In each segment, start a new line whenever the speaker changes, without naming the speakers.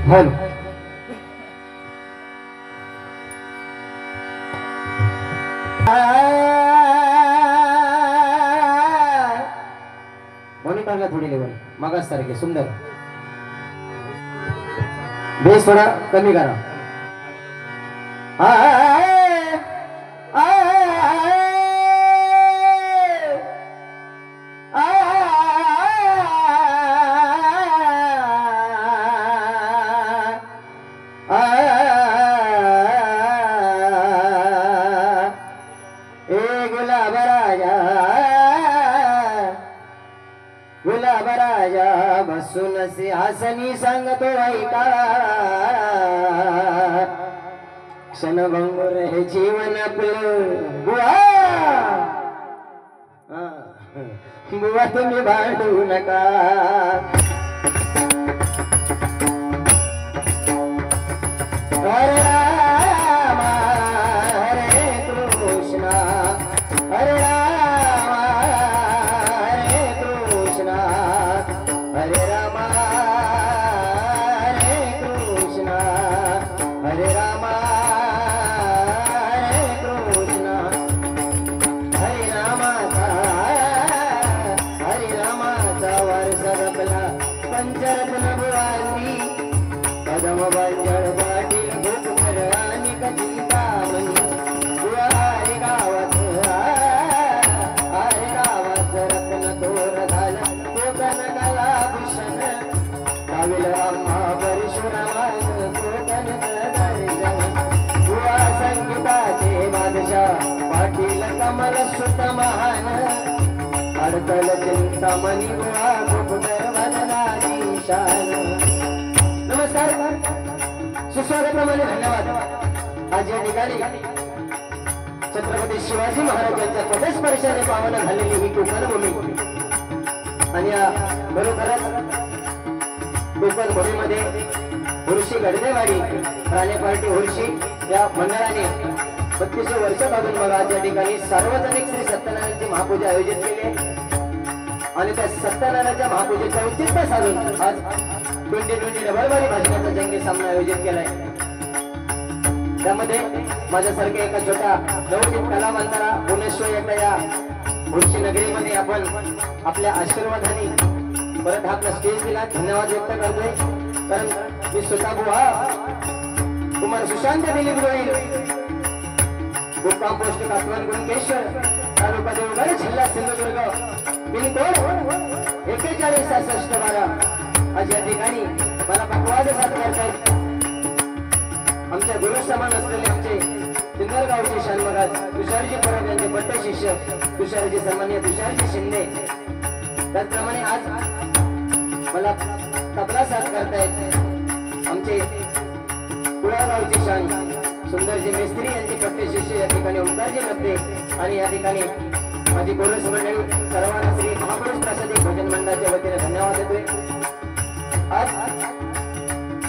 Hello मॉनिटरला थोडी level मागास सारखे सुंदर बेस थोडा कमी करा बसून सिंहासनी सांगतो ऐका क्षणभंगुर हे जीवन आपलं बुवा तुम्ही भांडू नका हरे राम हरे कृष्ण हरे राम हरे कृष्ण हरे राम हरे कृष्ण हरे राम हरे कृष्ण हरे रामाचा वारसा रपला पंचरत्न बुवांनी कदम बंजर पाटील भूपकर आणि चिंतामणी हरे गावात रत्न तोर झाला कोकण कला भूषण काविल रामा परशुरामान कोकण दर्शन बुवा संगीताचे बादशाह पाटील कमल सुत महान अडकल चिंतामणी बुवा भूपकर वदनाची शान नमस्कार सुस्वागताप्रमाणे धन्यवाद आज या ठिकाणी छत्रपती शिवाजी महाराजांच्या पदस्पर्शाने पावन झालेली ही कोकण भूमी आणि या बरोबरच कोकण भूमीमध्ये हुर्शी गडदेवाडी राणे पार्टी हुर्शी या मंडळाने 32 वर्ष पासून बघा आज या ठिकाणी सार्वजनिक श्री सत्यनारायणची महापूजा आयोजित केली आणि त्या सत्यनारायणाच्या महापूजेचे औचित्य साधून आज 2020 रबरबारी भाषणाचा जंगी सामना आयोजित केलाय त्यामध्ये माझ्यासारख्या एका छोट्या नवोदित कलावंताला पुणेश्वर एकदा या हुर्शी नगरीमध्ये आपण आपल्या आशीर्वादाने परत आपला स्टेज दिला धन्यवाद व्यक्त करतोय कारण मी स्वतः बुवा कुमार सुशांत दिलीप गोईल मुक्काम पोस्ट कासवान गुणकेश्वर तालुका देवगड जिल्हा सिंधुदुर्ग पिनकोड 416612 आज या ठिकाणी मला पक्वाद साथ करतायत आमच्या गुरु समान असलेले आमचे सुंदर गावचे शानमहाराज तुषारजी परब यांचे बट्टे शिष्य तुषारजी सन्माननीय तुषारजी शिंदे। त्याचप्रमाणे आज मला तबला साथ करतायत आमचे कुळागावचे शान सुंदरजी मेस्त्री यांचे बट्टे शिष्य या ठिकाणी ओंकारजी लपते आणि या ठिकाणी माझी कोरस मंडळी सर्वांना श्री महापुरुष प्रसादी भजन मंडळाच्या वतीने धन्यवाद देतोय। आज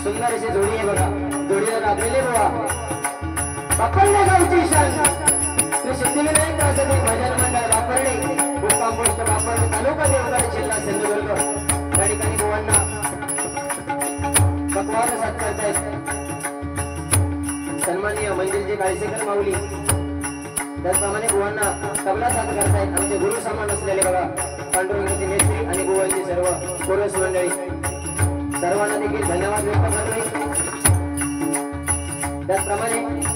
सुंदर अशी जोडी आहे बघा, जोडीला लाभलेले बुवा बापरणे गावची शान श्री सिद्धिविनायक प्रसादी भजन मंडळ बापरणे मुक्काम पोस्ट बापरणे तालुका देवगड जिल्हा सिंधुदुर्ग या ठिकाणी बुवांना पकवान साथ करतायत सन्माननीय मंजिलजी काळसेकर माऊली। त्याचप्रमाणे बुवांना तबला साथ करतायत आमचे गुरु समान असलेले बघा पांडुरंगाची मेस्त्री आणि बुवांची सर्व कोरस मंडळी सर्वांना देखील धन्यवाद व्यक्त करतोय। त्याचप्रमाणे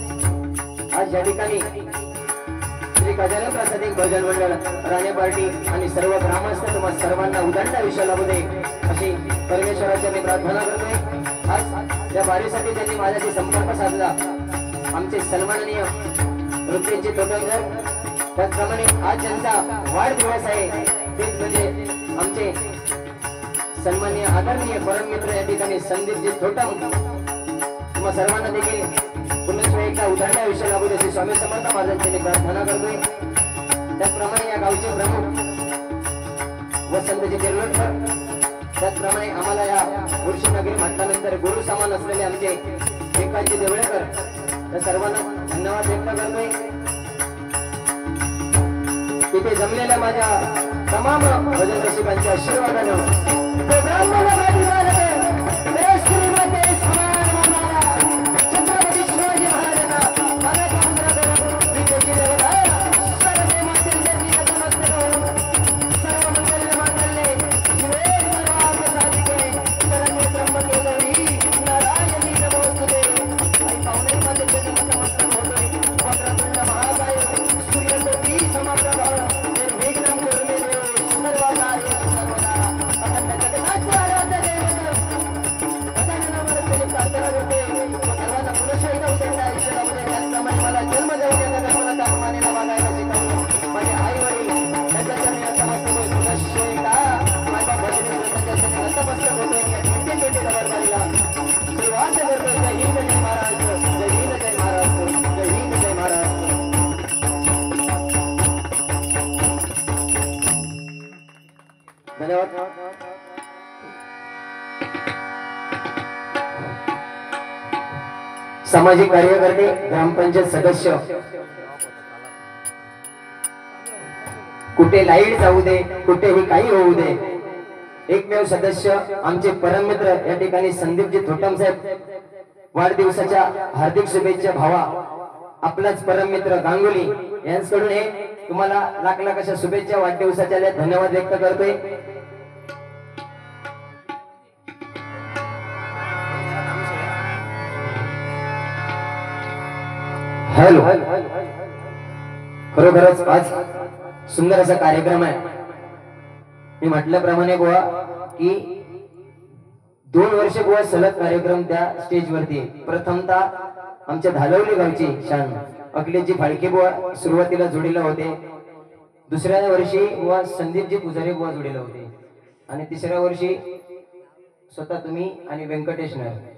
आज या ठिकाणी श्री गजानन प्रसादी भजन मंडळ राणे पार्टी आणि सर्व ग्रामस्थ तुम्हा सर्वांना उदंड आयुष्य लाभू दे अशी परमेश्वराची मी प्रार्थना करतोय। आज या वारीसाठी त्यांनी माझ्याशी संपर्क साधला आमचे सन्माननीय ऋतेशजी तोटणकर। त्याचप्रमाणे आज ज्यांचा वाढदिवस आहे तेच म्हणजे आमचे सन्माननीय आदरणीय परममित्र या ठिकाणी संदीपजी थोटम। तुम्हा सर्वांना देखील पुन्हा एकदा उदंड आयुष्य लाभू दे स्वामी समर्थ महाराजांची मी प्रार्थना करतोय। त्याचप्रमाणे या गावचे प्रमुख वसंतजी तिरलोटकर। त्याचप्रमाणे आम्हाला या मुर्शी नगरी म्हटल्यानंतर गुरु समान असलेले आमचे एकाजी देवळेकर या सर्वांना धन्यवाद व्यक्त करतोय। तिथे जमलेल्या माझ्या तमाम भजन रसिकांच्या आशीर्वादाने सामाजिक कार्यकर्ते ग्रामपंचायत सदस्य कुठे लाईट जाऊ दे कुठेही काही होऊ दे एकमेव सदस्य आमचे परममित्र या ठिकाणी संदीपजी थोटम साहेब वाढदिवसाच्या हार्दिक शुभेच्छा भावा आपलाच परममित्र गांगुली यांच्याकडून हे तुम्हाला लाख लाख अशा शुभेच्छा वाढदिवसाच्या धन्यवाद व्यक्त करतोय। हॅलो खरोखरच आज सुंदर असा कार्यक्रम आहे। मी म्हटल्याप्रमाणे बुवा की 2 वर्ष बुवा सलग कार्यक्रम त्या स्टेज वरती प्रथमतः आमच्या धालवली गावची शान अखिलेशजी फाळके बुवा सुरुवातीला जोडीला होते, दुसऱ्या वर्षी बुवा संदीपजी पुजारी बुवा जोडीला होते आणि तिसऱ्या वर्षी स्वतः तुम्ही आणि व्यंकटेश नायर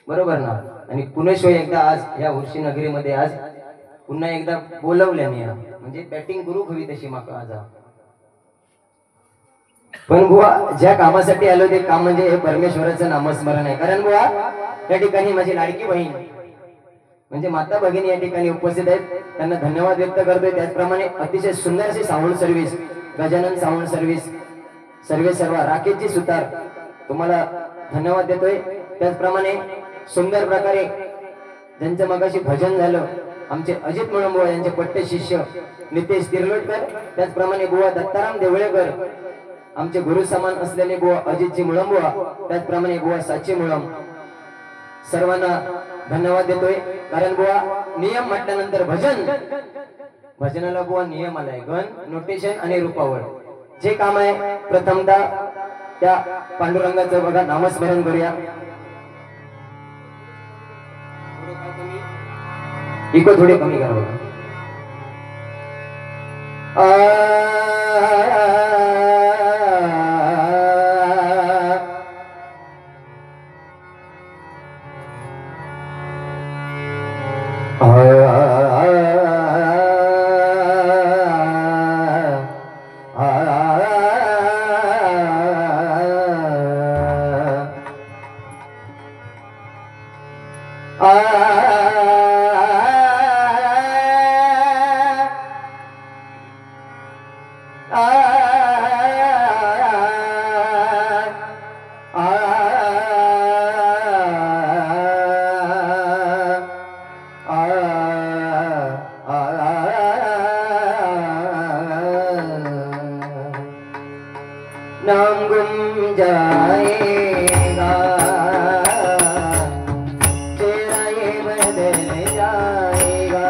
बरोबर ना। आणि पुनश्व एकदा आज या उर्शी नगरीमध्ये आज पुन्हा एकदा बोलवल्याने म्हणजे बॅटिंग करू हवी तशी माका आज पण बुवा ज्या कामासाठी आलो ते काम म्हणजे हे परमेश्वराचं नामस्मरण आहे। कारण बुवा या ठिकाणी माझी लाडकी बहीण म्हणजे माता भगिनी या ठिकाणी उपस्थित आहेत, त्यांना धन्यवाद व्यक्त करतोय। त्याचप्रमाणे अतिशय सुंदर अशी sound service Gajanan sound service सर्व राकेशजी सुतार तुम्हाला धन्यवाद देतोय। त्याचप्रमाणे सुंदर प्रकारे ज्यांचं मगाशी भजन झालं आमचे अजित मुळंबुवा यांचे पट्टे शिष्य नितेश तिरलोटकर, त्याचप्रमाणे बुवा दत्ताराम देवळेकर आमचे गुरु समान असलेले बुवा अजितजी मुळंबुवा, त्याचप्रमाणे बुवा साची मुळंब सर्वांना धन्यवाद देतोय। कारण बुवा नियम म्हटल्यानंतर भजनाला बुवा नियम आलाय गण नोटेशन आणि रूपावळ जे काम आहे प्रथमतः त्या पांडुरंगाचं बघा नामस्मरण करूया। इको थोडे कमी करा बघा. नाम गुम जाएगा तेरा ये बदल जाएगा.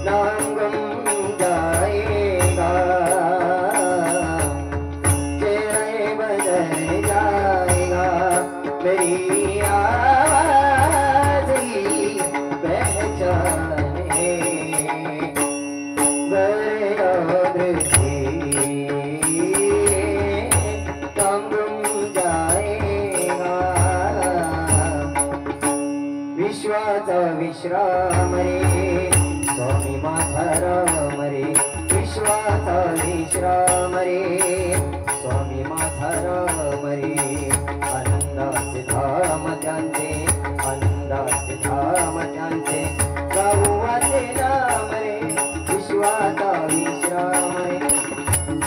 नाम गुम जाएगा तेरा ये बदल जाएगा. मेरी आवाज़ ही पहचाने विश्वाचा विश्राम रे स्वामी माझा राम रे. विश्वाचा विश्राम रे स्वामी माझा राम रे. आनंदाचे धाम त्यांचे आनंदाचे धाम त्यांचे गावाचे नाम रे. विश्वाचा विश्राम रे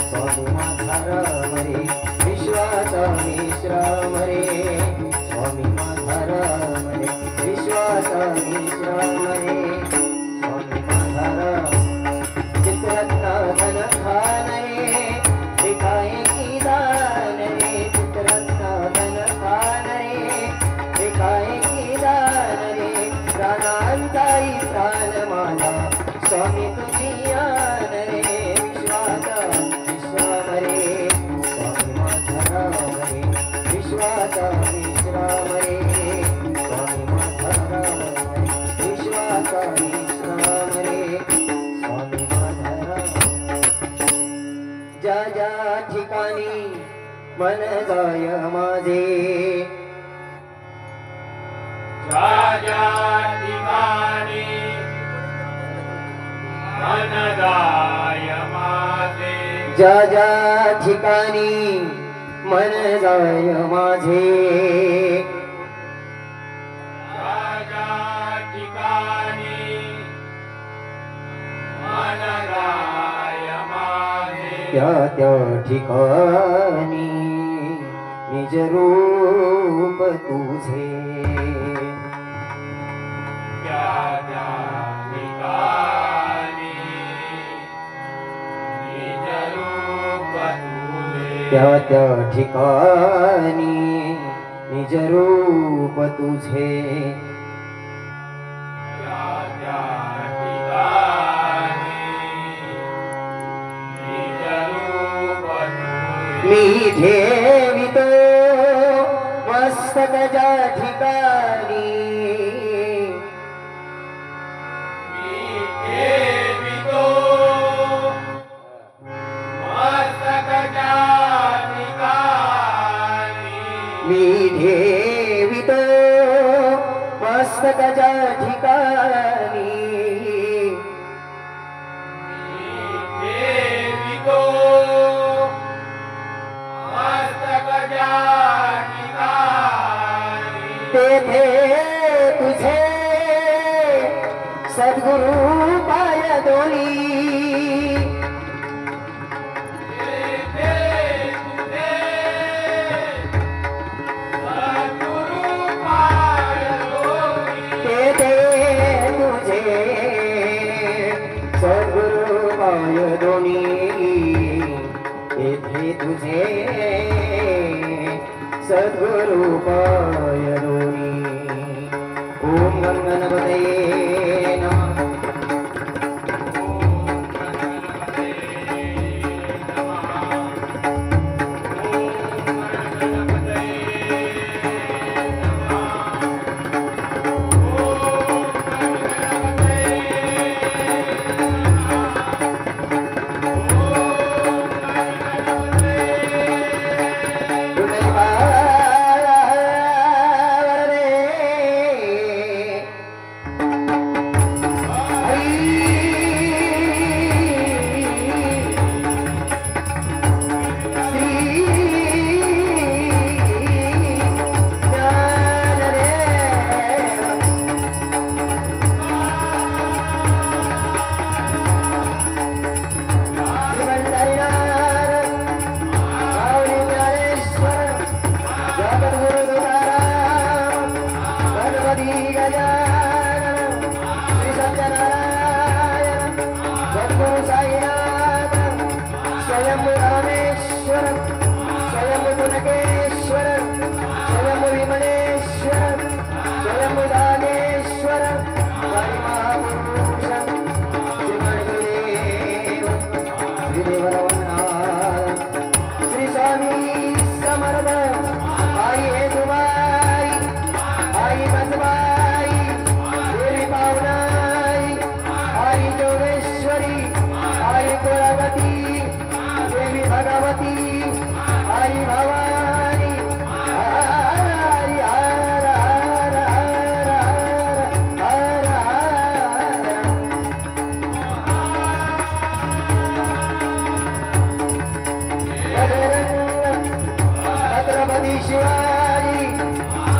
स्वामी माझा राम रे. विश्वाचा विश्राम रे स्वामी माझा राम रे. विश्वाचा विश्राम रे स्वामी माझा राम. चित्ररत्न धन खान रे विकाय की दान रे. चित्ररत्न धन खान रे विकाय की दान रे. प्राणांताई प्राण माझा स्वामी तुझी आन रे. विश्वाचा विश्राम रे स्वामी माझा राम रे. विश्वाचा विश्राम रे स्वामी माझा राम रे. विश्वाचा विश्राम रे स्वामी माझा राम. ज्या ज्या ठिकाणी मन जाय माझे
ज्या ज्या ठिकाणी मन जाय माझे.
ज्या ज्या ठिकाणी मन जाय माझे.
ज्या ज्या ठिकाणी मन जाय माझे.
त्या त्या ठिकाणी निज रूप तुझे.
त्या त्या ठिकाणी निज रूप तुझे.
त्या त्या ठिकाणी निज रूप तुझे.
त्या त्या ठिकाणी निज रूप तुझे.
मी ठेवितो मस्तक ज्या ठिकाणी.
मी ठेवितो मस्तकाच्या ठिकाणी.
मी ठेवितो मस्तक ज्या ठिकाणी.
मी ठेवितो मस्तकाच्या ठिकाणी.
तेथे तुझे सद्गुरु पाय दोनी.
तेथे तुझे सद्गुरु पाय दोनी.
तेथे तुझे सद्गुरु पाय दोनी. तेथे तुझे सद्गुरु पाय दोनी. ओम गणपतये नमः.
ओम
सत्यनारायण सद्गुरु साईनाथ स्वयं रामेश्वर स्वयं गुणकेश्वर स्वयं विमलेश्वर स्वयं दानेश्वर हरि महापुरुष श्री गणदेव श्री देवरवनाथ श्री स्वामी समर्थ आई हेतुबाई आई बसबाई देवी पावनाई आई जोगेश्वरी आई कुलवती देवी भगवती आई भवानी हरि हर हर हर हर हर छत्रपती शिवाजी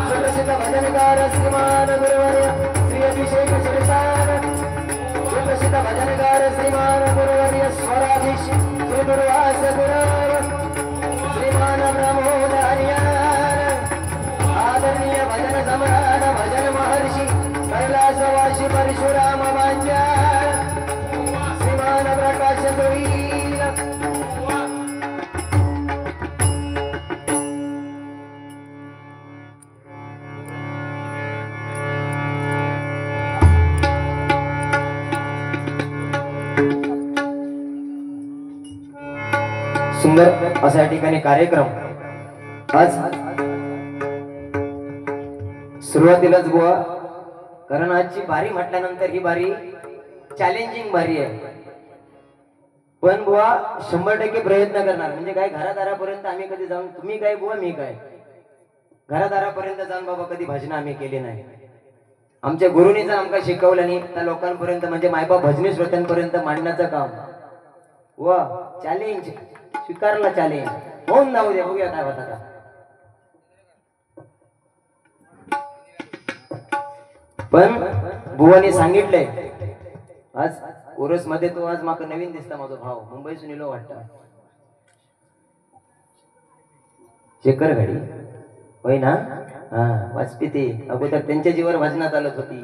सुप्रसिद्ध भजनकार श्रीमान गुरुवर्य श्री अभिषेक शिरसाट सुप्रसिद्ध भजनकार श्रीमान गुरुवर्य स्वराधीश श्री दुर्वास गुरव श्रीमान ब्रह्मोदर्यान आदरणीय भजन सम्राट भजन महर्षी कैलासवासी परशुराम मांजार श्रीमान प्रकाश जोईल सुंदर अशा या ठिकाणी कार्यक्रम आज सुरुवातीलाच बुवा कारण आजची बारी म्हटल्यानंतर ही बारी चॅलेंजिंग बारी आहे पण बुवा 100% प्रयत्न करणार म्हणजे काय घरादारापर्यंत आम्ही कधी जाऊन तुम्ही काय बुवा मी काय घरादारापर्यंत जाऊन बाबा कधी भजन आम्ही केले नाही आमच्या गुरुनी जर आमका शिकवलं नाही त्या लोकांपर्यंत म्हणजे मायबाप भजनी श्रोत्यांपर्यंत मांडण्याचं काम वा चॅलेंज स्वीकारला चॅलेंज होऊन जाऊ दे बघूया काय होता का पण बुवानी सांगितलंय आज ओरस मध्ये तो आज माका नवीन दिसता माझा भाव मुंबईसून इलो वाटतं शेखर घडी होय ना हा वाचपी ते अगोदर त्यांच्या जीवर भजना चालत होती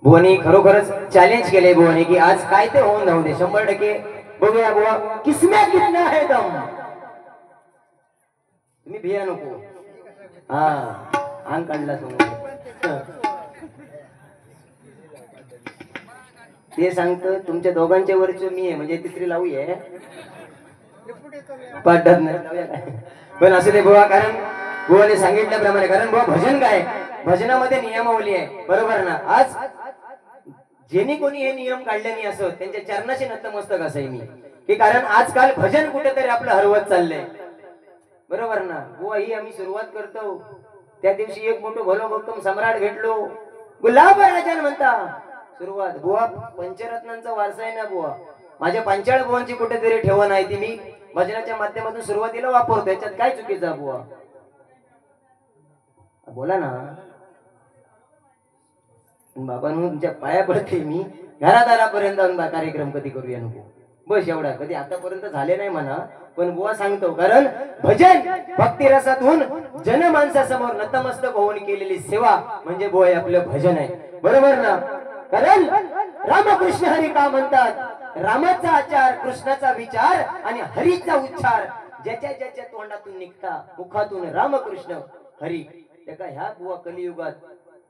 बुवानी खरोखरच चॅलेंज केले बुवानी की आज काय ते होऊन जाऊ दे 100% बघूया बुवा किसम्या कितना है दम तुम्ही भिया नको हा अंग काढला समोर ते सांगतो तुमच्या दोघांच्या वरच मी आहे म्हणजे तिसरी लावूये पडत नाही पण असं ते बुवा कारण बुवाने सांगितल्याप्रमाणे कारण बुवा भजन काय भजनामध्ये नियमावली आहे बरोबर ना आज जेनी कोणी हे नियम काढले नाही असं त्यांच्या चरणाशी नतमस्तक असाय मी की कारण आजकाल भजन कुठेतरी आपलं हरवत चाललंय बरोबर ना बुवा ही आम्ही सुरुवात करतो त्या दिवशी एक मोठं भलोभक्कम सम्राट भेटलो गुलाब राजन म्हणता सुरुवात बुवा पंचरत्नांचा वारसा आहे ना बुवा माझ्या पंचाळ बुवांची कुठेतरी ठेवण आहे ती मी भजनाच्या माध्यमातून सुरुवातीला वापरतो याच्यात काय चुकीचा बुवा बोला ना बाबांनो तुमच्या पाया पडते मी घरादारापर्यंत कार्यक्रम कधी करूया नको बस एवढा कधी आतापर्यंत झाले नाही म्हणा पण बुवा सांगतो कारण भजन भक्ती रसातून जनमानसासमोर नतमस्तक होऊन केलेली सेवा म्हणजे बुवा हे आपलं भजन आहे बरोबर ना कारण रामकृष्ण हरी का म्हणतात रामाचा आचार कृष्णाचा विचार आणि हरीचा उच्चार ज्याच्या ज्याच्या तोंडातून निघता मुखातून रामकृष्ण हरी त्या ह्या बुवा कलियुगात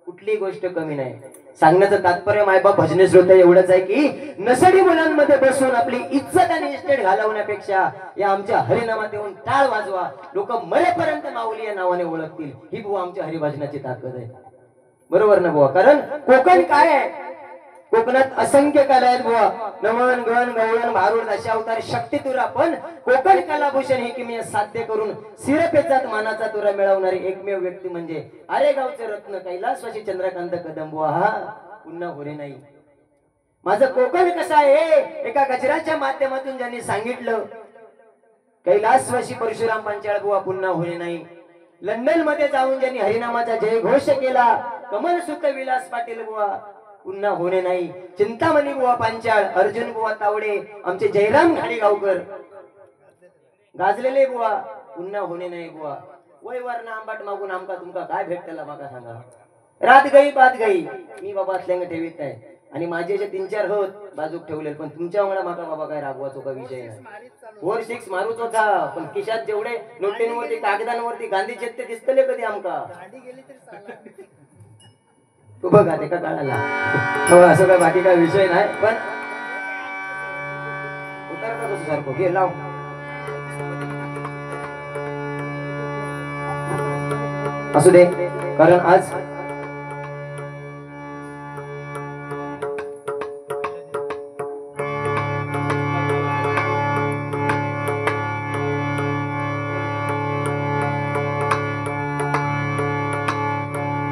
कुठली गोष्ट कमी नाही सांगण्याचं तात्पर्य मायबाप भजने श्रोते एवढंच आहे की नसडी मुलांमध्ये बसून आपली इज्जत आणि इस्टेट घालवण्यापेक्षा या आमच्या हरिनामात येऊन टाळ वाजवा लोक मरेपर्यंत माऊली या नावाने ओळखतील ही बुवा आमच्या हरिभजनाची ताकद आहे बरोबर ना बुवा कारण कोकण काय आहे कोकणात असंख्य कला आहेत बुवा नमन गण गवळण भारूड दशावतार शक्ती तुरा पण कोकण कलाभूषण ही किमया साध्य करून सिरपेचात मानाचा तुरा मिळवणारी एकमेव व्यक्ती म्हणजे अरे गावचे रत्न कैलासवासी चंद्रकांत कदम बुवा हा पुन्हा होणे नाही माझं कोकण कसं आहे एका गजराच्या माध्यमातून ज्यांनी सांगितलं कैलासवासी परशुराम पांचाळ बुवा पुन्हा होणे नाही लंडन मध्ये जाऊन ज्यांनी हरिनामाचा जयघोष केला कमल सुख विलास पाटील बुवा पुन्हा होणे नाही चिंतामणी बुवा पांचाळ अर्जुन बुवा तावडे आमचे जयराम घाडीगावकर गाजलेले बुवा पुन्हा होणे नाही बुवा वय वर्ण आंबाट मागून आमका तुमका काय भेटतेला माका सांगा रात गई बात गई मी बाबा असल्याने ठेवीत नाही आणि माझे जे 3-4 होत बाजूक ठेवले पण तुमच्या वांगडा माका बाबा काय रागवाचो का विषय नाही 4-6 मारूच होता पण खिशात जेवढे नोटींवरती कागदांवरती गांधी ते दिसतले कधी आमका तू बघा ते का काढायला हो असं काय बाकी काय विषय नाही पण उतार का कसं सारखं घे लाव असू दे कारण आज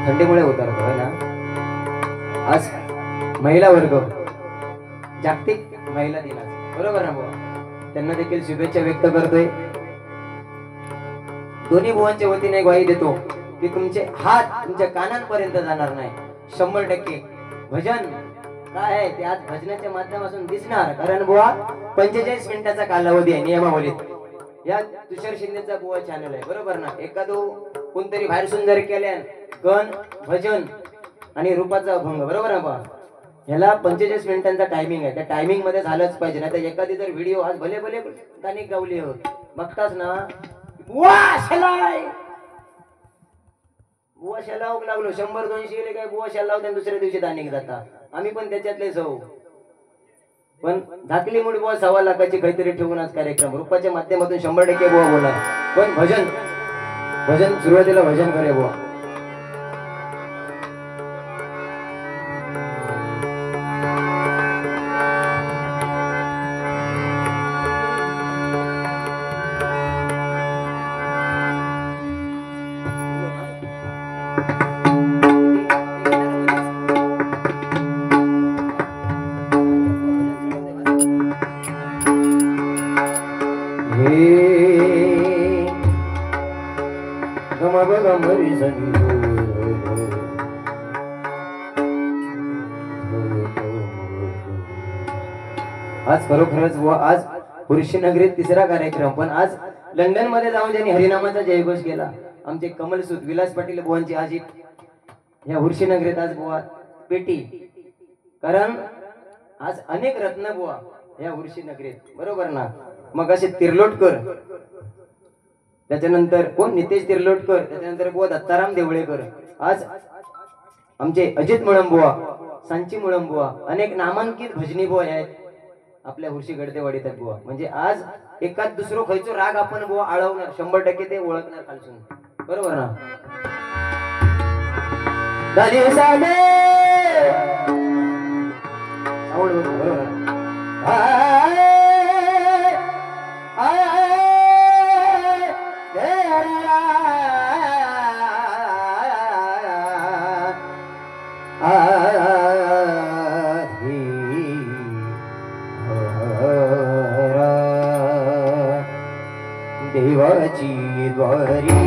थंडीमुळे उतारतो है ना आज महिला वर्ग जागतिक महिला दिन बरोबर ना बुवा त्यांना देखील शुभेच्छा व्यक्त करतोय दोन्ही बुवांच्या वतीने ग्वाही देतो की तुमचे हात तुमच्या कानांपर्यंत जाणार नाही 100% भजन काय आहे ते आज भजनाच्या माध्यमातून दिसणार कारण बुवा 45 मिनिटाचा कालावधी आहे नियमावलीत या तुषार शिंदेचा बुवा चॅनल आहे बरोबर ना एखादो कोणतरी बाहेर सुंदर केल्यान गण भजन आणि रूपाचा अभंग बरोबर ना बा ह्याला 45 मिनिटांचा टायमिंग आहे त्या टायमिंग मध्ये झालंच पाहिजे नाही तर एखादी जर व्हिडिओ आज भले भले गाणी गावली होत बघताच ना बुवा शेलाव लागलो 100-200 गेले काय बुवा शेलाव त्या दुसऱ्या दिवशी दानिक जाता आम्ही पण त्याच्यातले जाऊ पण झाकली मुळे बुवा 1.25 लाखाची काहीतरी ठेवून आज कार्यक्रम रूपाच्या माध्यमातून 100% बुवा बोला पण भजन सुरुवातीला भजन करे बुवा आज खरोखरच व आज पुरुषनगरीत 3रा कार्यक्रम पण आज लंडन मध्ये जाऊन ज्यांनी हरिनामाचा जयघोष केला आमचे कमलसूत विलास पाटील बुवांची आज या हुर्शीनगरीत आज बुवा पेटी कारण आज अनेक रत्न बुवा या हुर्शीनगरीत बरोबर ना मग असे तिर्लोटकर त्याच्यानंतर कोण नितेश तिर्लोटकर त्याच्यानंतर बुवा दत्ताराम देवळेकर आज आमचे अजित मुळंबुवा सांची मुळंबुवा अनेक नामांकित भजनी बुवा आहेत आपल्या हुर्शी गडदेवाडीत बुवा म्हणजे आज एकाच दुसरो खयचो राग आपण बुवा आळवणार 100% ते ओळखणार खालसून बरोबर ना दादी साले आवड बरोबर देवाची द्वारी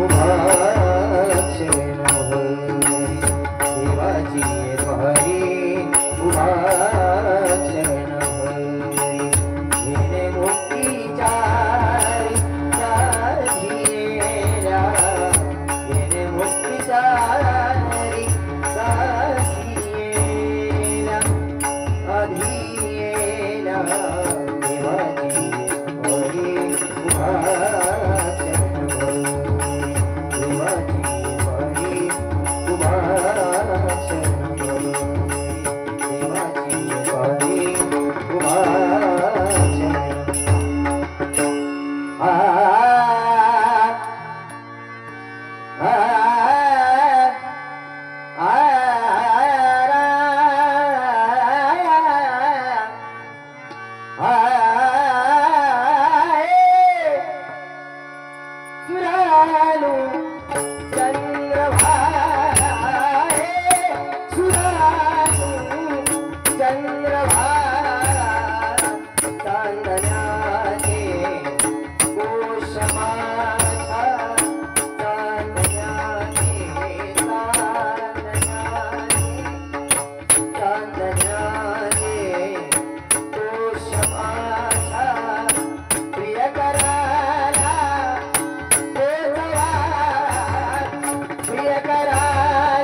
उभाक्षण देवाची द्वारी उभाक्षण येणे मुक्तीच्या येणे मुक्तीच्या प्रिय करा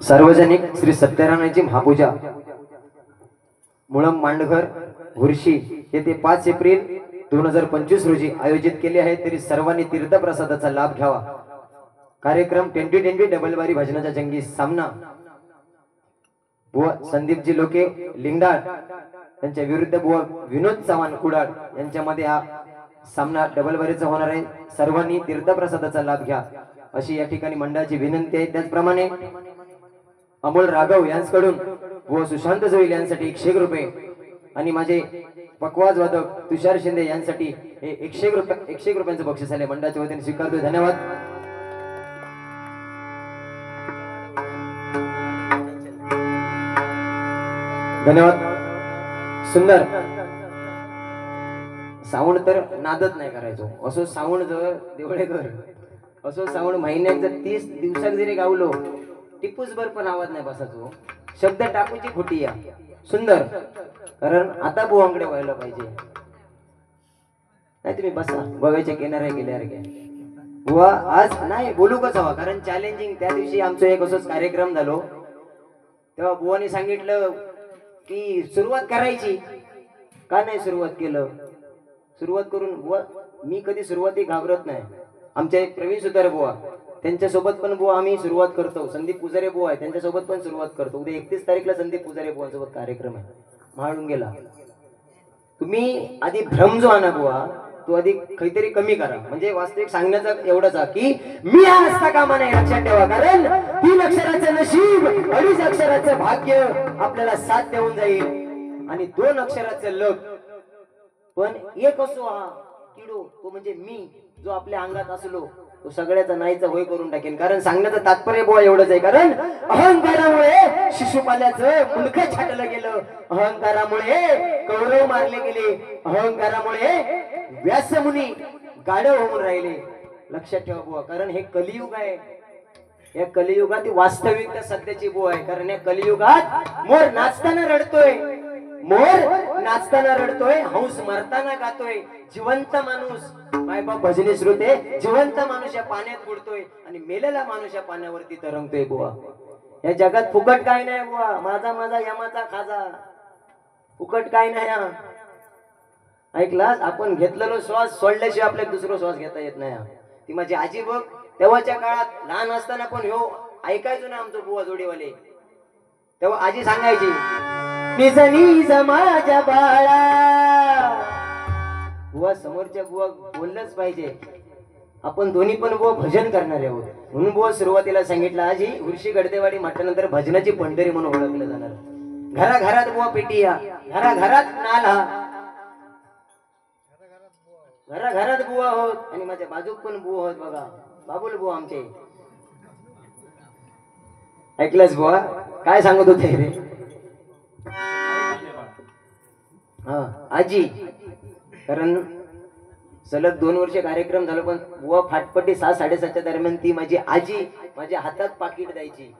सार्वजनिक श्री सत्यनारायणाची महापूजा मुळम मांडघर हुर्शी येथे 5 एप्रिल 2025 रोजी आयोजित केले आहे। तरी सर्वांनी तीर्थप्रसादाचा लाभ घ्यावा। कार्यक्रम 2020 डबल बारी भजनाचा जंगी सामना बुवा संदीपजी लोके लिंगडाळ यांच्या विरुद्ध बुवा विनोद चव्हाण कुडाळ यांच्यामध्ये हा सामना डबल बारीचा होणार आहे। सर्वांनी तीर्थप्रसादाचा लाभ घ्या अशी या ठिकाणी मंडळाची विनंती आहे। त्याचप्रमाणे अमोल राघव यांच्याकडून व सुशांत जोईल यांसाठी 100 रुपये आणि माझे पकवाज वादक तुषार शिंदे यांसाठी हे 100 रुपयांचं बक्षीस आले मंडळाच्या वतीने स्वीकारतो। धन्यवाद। धन्यवाद। सुंदर साऊंड तर नादच नाही करायचो असो साऊंड जवळ देवळेकर असो साऊंड महिन्यात जर 30 दिवसात जरी गावलो टिपूस भर पण आवाज नाही बसायचो। शब्द टाकूची खोटी या सुंदर कारण आता बुवांकडे व्हायला पाहिजे नाही तुम्ही बसा बघायच्या किनारे गेल्यावर घ्या बुवा आज नाही बोलू कसा हवा कारण चॅलेंजिंग त्या दिवशी आमचा एक असोच कार्यक्रम झालो तेव्हा बुवानी सांगितलं की सुरुवात करायची का नाही सुरुवात केलं सुरुवात करून बुवा मी कधी सुरुवाती घाबरत नाही। आमचे एक प्रवीण सुतार बुवा त्यांच्यासोबत पण बुवा आम्ही सुरुवात करतो। संदीप पुजारे बुवा आहे त्यांच्यासोबत पण सुरुवात करतो। उद्या 31 तारीखला संदीप पुजारे बुवांसोबत कार्यक्रम आहे महाळून गेला। तुम्ही आधी भ्रम जो आणा बुवा तो आधी काहीतरी कमी करा म्हणजे वास्तविक सांगण्याचा एवढाच की मी हा असता कामा नाही लक्षात ठेवा कारण 3 अक्षराचं नशीब 2.5 अक्षराचं भाग्य आपल्याला साथ देऊन जाईल आणि 2 अक्षराचं लक पण एक असो हा किडो तो म्हणजे मी जो आपल्या अंगात असलो तो सगळ्याचा नाहीचा होय करून टाकेल। कारण सांगण्याचं तात्पर्य बुवा एवढंच आहे कारण अहंकारामुळे शिशुपाल्याचं मुंडकं छाटलं गेलं अहंकारामुळे कौरव मारले गेले अहंकारामुळे व्यासमुनी गाढव होऊन राहिले। लक्षात ठेवा बुवा कारण हे कलियुग आहे या कलियुगात वास्तविकता सध्याची बुवा आहे कारण या कलियुगात मोर नाचताना रडतोय मोर नाचताना रडतोय, हंस मरताना गातोय, जिवंत माणूस मायबाप भजनी श्रोते, जिवंत माणूस या पाण्यात बुडतोय आणि मेलेला माणूस या पाण्यावरती तरंगतोय बुवा. या जगात फुकट काय नाही बुवा. माझा माझा यमाचा खाजा, फुकट काय नाही. हा ऐकलास, आपण घेतलेलो श्वास सोडल्याशिवाय आपल्याला दुसरा श्वास घेता येत नाही. ती माझी आजी बघ, तेव्हाच्या काळात लहान असताना पण ह्यो ऐकायचो ना आमचं बुवा जोडीवाले, तेव्हा आजी सांगायची, निज निज माझ्या बाळा. बुवा समोरच्या बुवा बोललंच पाहिजे. आपण दोन्ही पण बुवा भजन करणारे आहोत म्हणून बुवा सुरुवातीला सांगितलं, आजी उर्शी गडदेवाडी म्हटल्यानंतर भजनाची पंढरी म्हणून ओळखलं जाणार. घराघरात बुवा पेटी या, घराघरात नाल हा, घराघरात बुवा होत. आणि माझ्या बाजूक पण बुवा होत बघा, बाबुल बुवा आमचे. ऐकलंच बुवा काय सांगत होते रे? हा आजी, कारण सलग 2 वर्ष कार्यक्रम झाला पण बुवा फाटपट्टी 6-7:30च्या दरम्यान ती माझी आजी माझ्या हातात पाकिट द्यायची.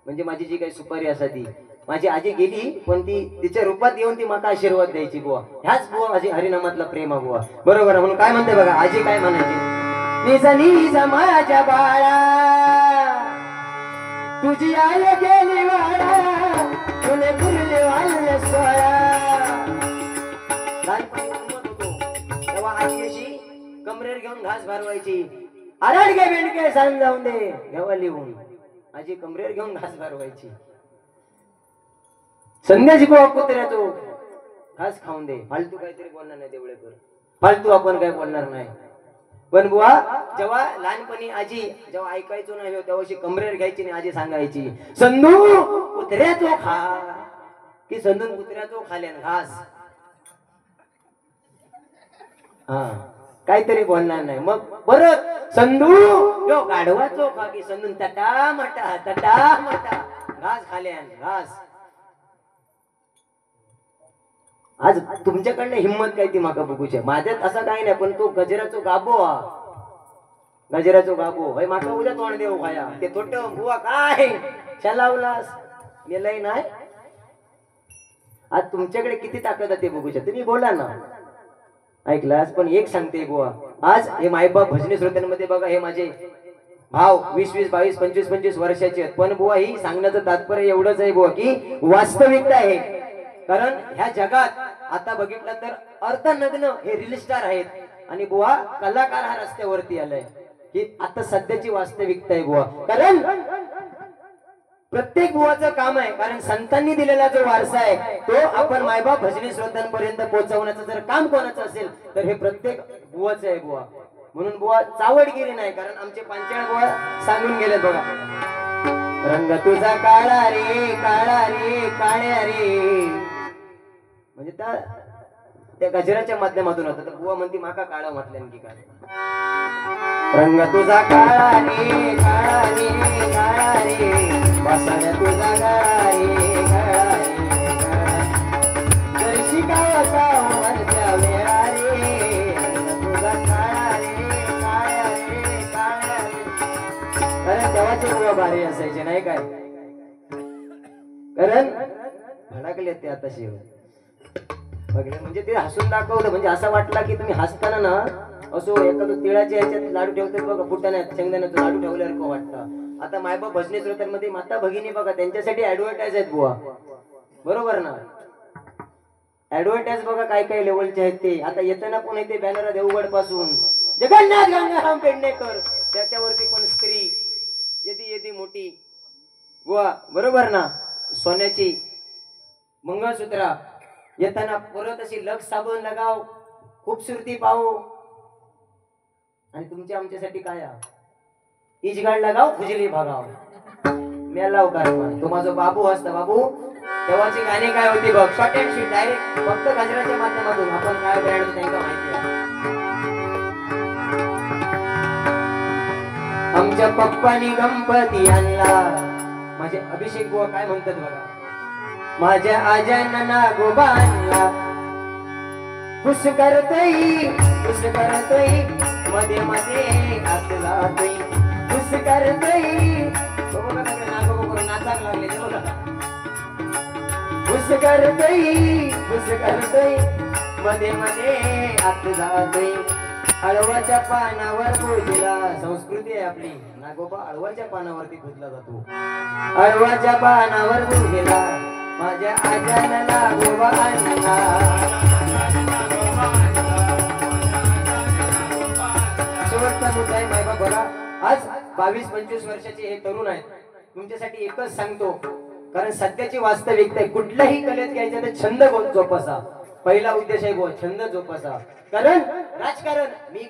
म्हणजे माझी जी काही सुपारी असा ती माझी आजी गेली पण ती तिच्या रूपात येऊन ती माका आशीर्वाद द्यायची बुवा. ह्याच बुवा माझी हरिनामातला प्रेम बुवा. बरोबर म्हणून काय म्हणते बघा, आजी काय म्हणायची, निज निज माझ्या बाळा तुझी आई गेली वाडा, तुले पुरले वाल सोळा. तेव्हा आजी अशी कमरेर घेऊन घास भरवायची, आरडगे बेंडके सांग जाऊन दे घेवा लिहून. आजी कमरेर घेऊन घास भरवायची. संध्याची बुवा कुत्र्याचो घास खाऊन दे. फालतू काहीतरी बोलणार नाही तेवढे कर, फालतू आपण काय बोलणार नाही. पण बुवा जेव्हा लहानपणी आजी जेव्हा ऐकायचो नाही तेव्हा अशी कमरेर घ्यायची आणि आजी सांगायची, संधू कुत्र्याचो खा, की संधून कुत्र्याचो खाल्यान घास. हा काहीतरी बोलणार नाही. मग परत संधू यो गाढवाचो खा, की संधून तटा मटा घास खाल्यान घास. आज तुमच्याकडनं हिंमत काय ती माका बघूच्या. माझ्यात असं काही नाही पण तो गजराचो गाबो हा, गजराचो गाबो भाई माका उद्या तोंड देऊ खाया. ते थोट बुवा काय चलावलास मेलय नाही. आज तुमच्याकडे किती ताकद आहे ते बघूच्या. तुम्ही बोला ना, ऐकलास. पण एक सांगते बुवा, आज हे मायबाप भजनी श्रोत्यांमध्ये बघा, हे माझे भाव 20-20, 22-25, 25 वर्षाचे आहेत. पण बुवा ही सांगण्याचं तात्पर्य एवढंच आहे बुवा की वास्तविकता आहे. कारण ह्या जगात आता बघितलं तर अर्धनग्न हे रील स्टार आहेत आणि बुवा कलाकार हा रस्त्यावरती आलाय. ही आता सध्याची वास्तविकता आहे बुवा. कारण प्रत्येक बुवाचं काम आहे, कारण संतांनी दिलेला जो वारसा आहे तो आपण मायबाप भजनी श्रोत्यांपर्यंत पोहोचवण्याचं जर काम कोणाचं असेल तर हे प्रत्येक बुवाचं आहे बुवा. म्हणून बुवा चावडगिरी नाही, कारण आमचे पांचाळ बुवा सांगून गेले बघा, रंग तुझा काळा रे काळ्या रे. म्हणजे त्या गजराच्या माध्यमातून होता. तर बुवा म्हणती माका काळा म्हटल्या की काय, रंग तुझा काळा रे बसाड्या तुझा काळा रे जर शिकावता वरच्या वेळा रे, रंग तुझा काळा रे. कारण तेव्हाचे बुवा भारी असायचे नाही काय, कारण भडकले ते आता शिव बघले. म्हणजे ते हसून दाखवलं, म्हणजे असं वाटलं की तुम्ही हसताना ना असो एखादं तिळाच्या ह्याच्यात लाडू ठेवतात बघा, फुटाण्यात शेंगदाण्याचं लाडू ठेवल्यावर वाटतं. आता मायबाप भजनी श्रोत्यांमध्ये माता भगिनी बघा त्यांच्यासाठी ऍडव्हर्टाईज आहेत बुवा. बरोबर ना, ऍडव्हर्टाईज बघा काय काय लेवलचे आहेत ते. आता येताना पण येते बॅनर देवगड पासून जगन्नाथ गंगाराम पेडणेकर, त्याच्यावरती पण स्त्री येदी मोठी बुवा. बरोबर ना, सोन्याची मंगळसूत्र येताना परत अशी लक्ष साबण लगाव, खूबसूरती पाहू. आणि तुमच्या आमच्यासाठी काय इजगाड लगाव खुजली भागाव मेलाव काय. तो माझा बाबू असता. बाबू तेव्हाची गाणी काय होती बघ, शॉर्ट अँड स्वीट डायरेक्ट फक्त गजराच्या माध्यमातून. आपण काय ब्रँड त्यांना माहिती आहे. आमच्या पप्पानी गणपती आणला. माझे अभिषेक बुवा काय म्हणतात बघा, माझ्या आजानं नागोबा आणला. खुश करतोय मध्ये हात जातोय, खुश करतोय नाचायला लागले. खुश करतोय फुसफुस करतोय मध्ये मध्ये आत जातोय अळवाच्या पानावर पूजला संस्कृती आहे आपली नागोबा अळवाच्या पानावरती पूजला जातो अळवाच्या पानावर पूजला माझ्या आजाला नागोबा आणला शेवटचा मुद्दा आहे मायबा बघा आज 22-25 वर्षाचे हे तरुण आहेत तुमच्यासाठी एकच सांगतो कारण सध्याची वास्तविकता आहे कुठल्याही कलेत घ्यायचं तर छंद जोपासा पहिला उद्देश आहे बुवा छंद जोपासा कारण राजकारण मी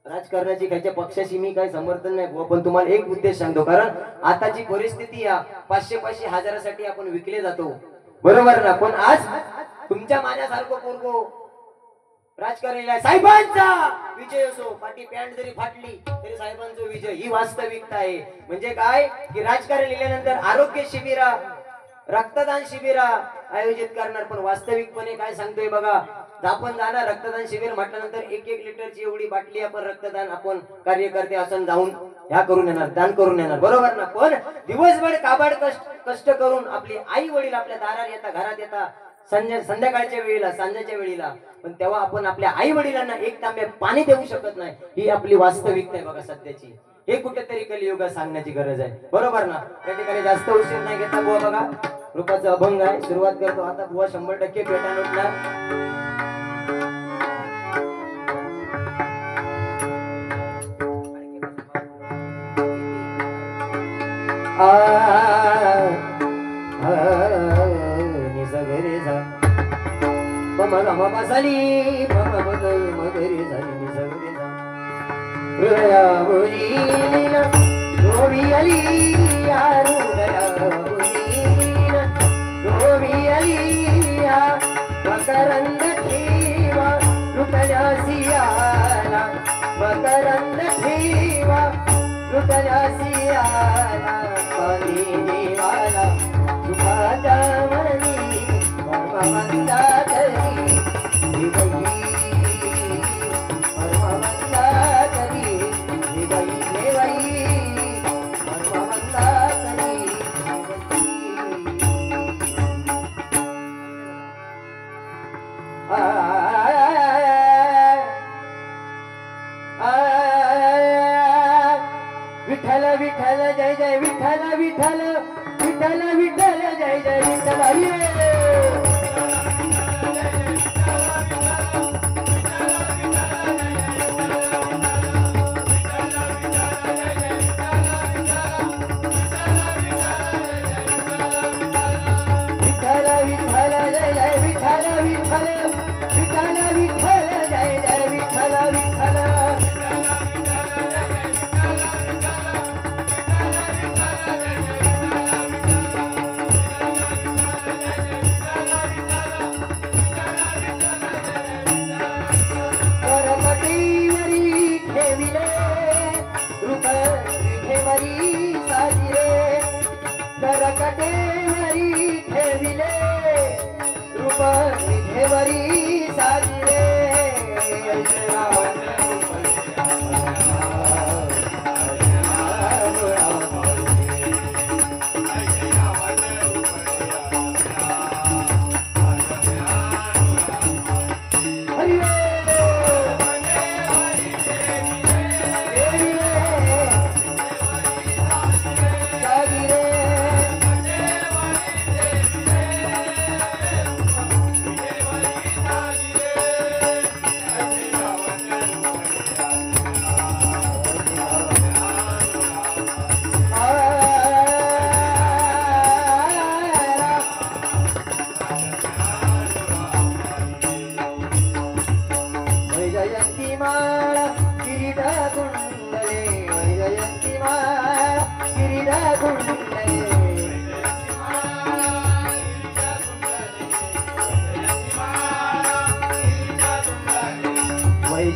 राजकारणाची खायच्या पक्षाशी मी काही समर्थन नाही बुवा पण तुम्हाला एक उद्देश सांगतो कारण आताची परिस्थिती या 500 हजारासाठी आपण विकले जातो बरोबर ना पण आज तुमच्या माझ्यासारखं पोरगो राजकारणी साहेबांचा विजय असो पाठी पॅन्ट जरी फाटली तरी साहेबांचा विजय ही वास्तविकता आहे म्हणजे काय की राजकारण लिहिल्यानंतर आरोग्य शिबिरा रक्तदान शिबिरा आयोजित करणार पण वास्तविकपणे काय सांगतोय बघा आपण जाणार रक्तदान शिबिर म्हटल्यानंतर 1-1 लिटरची एवढी बाटली आपण रक्तदान आपण कार्यकर्ते असं जाऊन ह्या करून येणार दान करून येणार बरोबर ना पण दिवसभर काबाड कष्ट करून आपली आई वडील आपल्या दारात येतात घरात येतात संध्याकाळच्या वेळेला सांजेच्या वेळेला पण तेव्हा आपण आपल्या आई वडिलांना एक तांबे पाणी देऊ शकत नाही ही आपली वास्तविकता आहे बघा सध्याची हे कुठेतरी कलियुगात सांगण्याची गरज आहे बरोबर ना त्या ठिकाणी जास्त उशीर नाही घेता बुवा बघा रूपाचा अभंग आहे सुरुवात करतो आता बुवा 100% पेटा नोटला निसगरे जा झाली मगरे झाली निसगरे जा हृदयावरी गोवी आली गोवी आली मकरंद ठेवा लुटल्यासी आला मकरंद ठेवा लुटल्यासी आला पाणी देवाला सुखाच्या मनी परमवंता करी परमवंता करी देवाई परमवंता करी विठ्ठल विठ्ठल जय जय विठ्ठल विठ्ठल विठ्ठल विठ्ठल जय जय विठ्ठल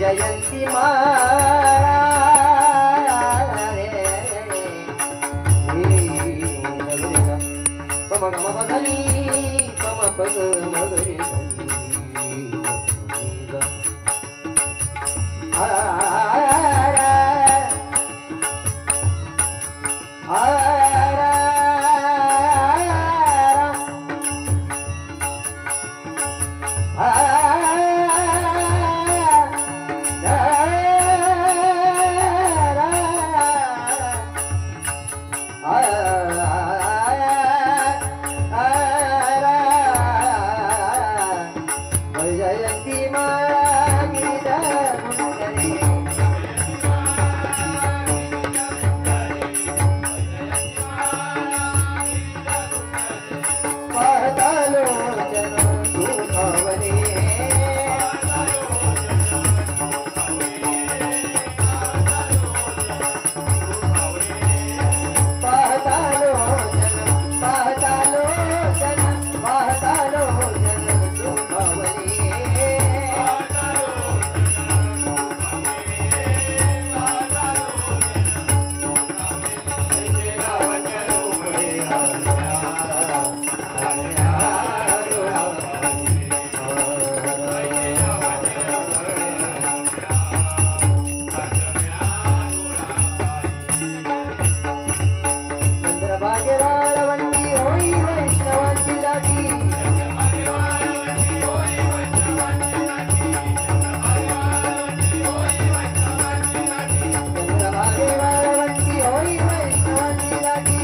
जयंती माळा पम गम बघली पम पग मगरी चंद्रभागे वाळवंटी होई वैष्णवांची दाटी चंद्रभागे वाळवंटी होई वैष्णवांची दाटी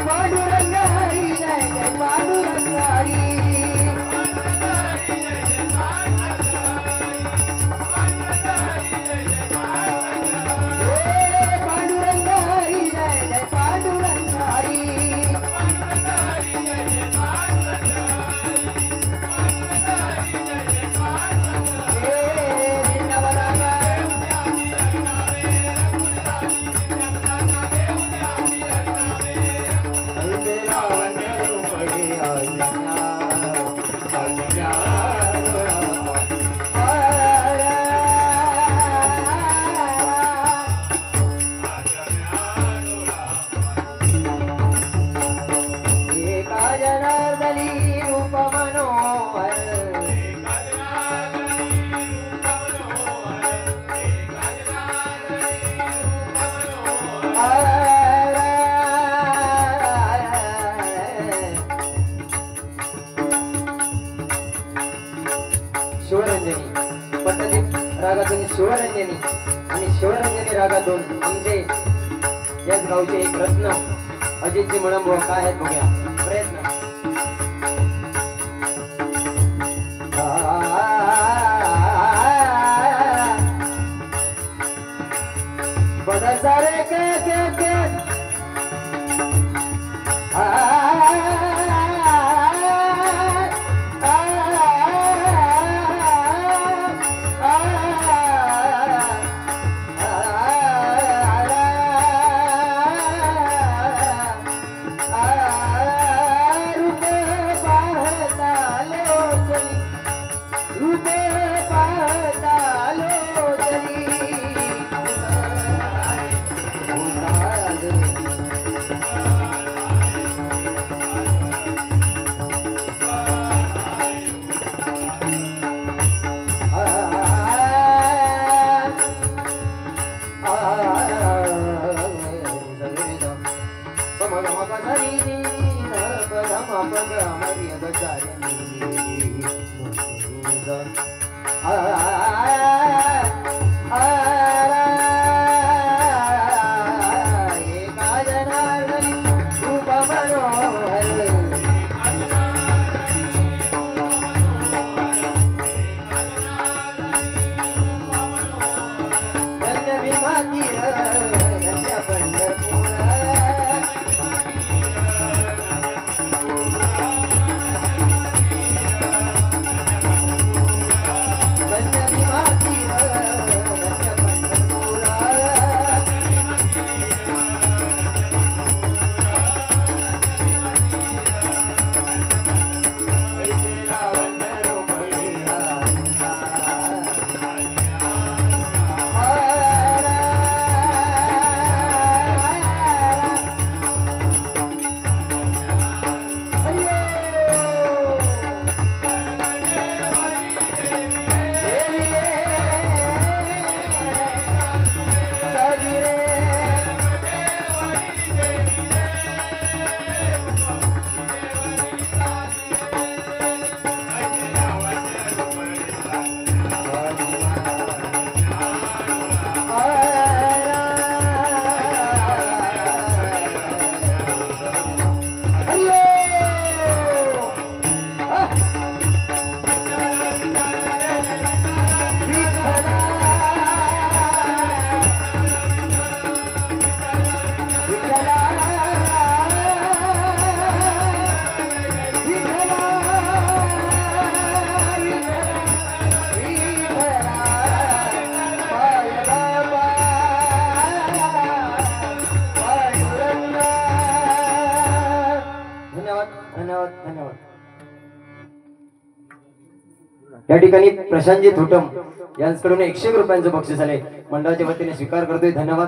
पांडुरंग हरी जय जय पांडुरंग हरी पांडुरंग हरी जय जय पांडुरंग हरी शिवरंजनी पट्टदीप रागातून शिवरंजनी आणि शिवरंजनी रागातून आमचे याच गावचे एक रत्न अजितजी म्हणंबो काय आहेत बघूया प्रयत्न बड़ा सारे के या ठिकाणी प्रशांतजी थोटम यांच्याकडून 101 रुपयांचं बक्षीस आले मंडळाच्या वतीने स्वीकार करतोय धन्यवाद.